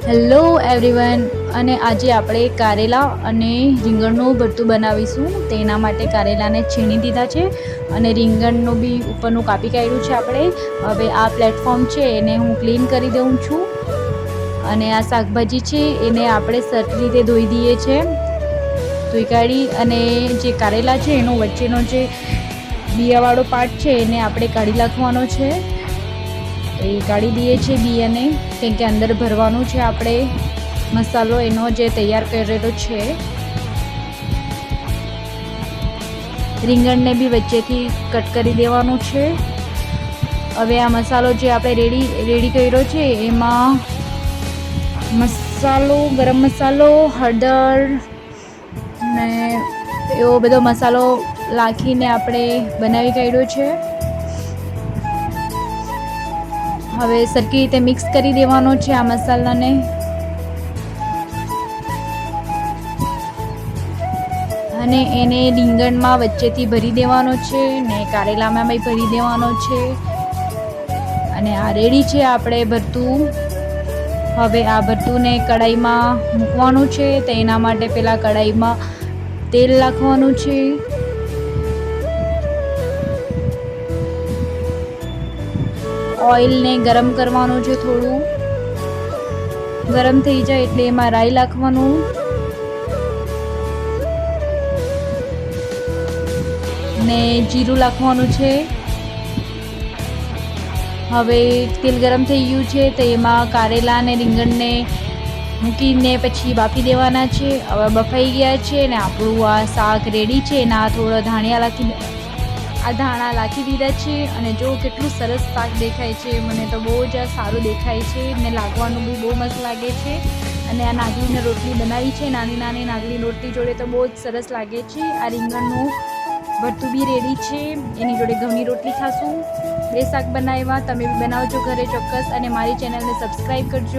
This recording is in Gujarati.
હેલો એવરીવન, અને આજે આપણે કારેલા અને રીંગણનું ભરતું બનાવીશું. તેના માટે કારેલાને છીણી દીધા છે અને રીંગણનું બી ઉપરનું કાપી કાઢ્યું છે આપણે. હવે આ પ્લેટફોર્મ છે એને હું ક્લીન કરી દઉં છું. અને આ શાકભાજી છે એને આપણે સરખી રીતે ધોઈ દઈએ છીએ. ધોઈ કાઢી અને જે કારેલા છે એનો વચ્ચેનો જે બિયાવાળો પાર્ટ છે એને આપણે કાઢી નાખવાનો છે. એ કાઢી દઈએ છીએ બિયાને, કેમ કે અંદર ભરવાનું છે આપણે મસાલો એનો જે તૈયાર કરેલો છે. રીંગણને બી વચ્ચેથી કટ કરી દેવાનું છે. હવે આ મસાલો જે આપણે રેડી કર્યો છે એમાં મસાલો, ગરમ મસાલો, હળદર ને એવો બધો મસાલો નાખીને આપણે બનાવી કાઢ્યો છે. હવે સરખી રીતે મિક્સ કરી દેવાનો છે આ મસાલાને. અને એને રીંગણમાં વચ્ચેથી ભરી દેવાનો છે ને કારેલામાં બી ભરી દેવાનો છે. અને આ રેડી છે આપણે ભરતું. હવે આ ભરતુંને કઢાઈમાં મૂકવાનું છે. તો એના માટે પહેલાં કઢાઈમાં તેલ નાખવાનું છે. ઓઇલને ગરમ કરવાનું છે. થોડું ગરમ થઈ જાય એટલે એમાં રાઈ નાખવાનું. ને જીરું નાખવાનું છે. હવે તેલ ગરમ થઈ ગયું છે તો એમાં કારેલા અને રીંગણને મૂકીને પછી બાફી દેવાના છે. હવે બફાઈ ગયા છે ને આપણું આ શાક રેડી છે. એના થોડા ધાણા નાખી દીધા છે. અને જો કેટલું સરસ શાક દેખાય છે. મને તો બહુ જ સારું દેખાય છે ને લાગવાનું બી બહુ મસ્ત લાગે છે. અને આ નાગલીની રોટલી બનાવી છે, નાની નાની નાગલી રોટલી જોડે તો બહુ જ સરસ લાગે છે. આ રીંગણનું ભરતું બી રેડી છે. એની જોડે ઘઉંની રોટલી ખાશું. બે શાક બનાવ્યા, તમે બી બનાવજો ઘરે ચોક્કસ. અને મારી ચેનલને સબસ્ક્રાઈબ કરજો.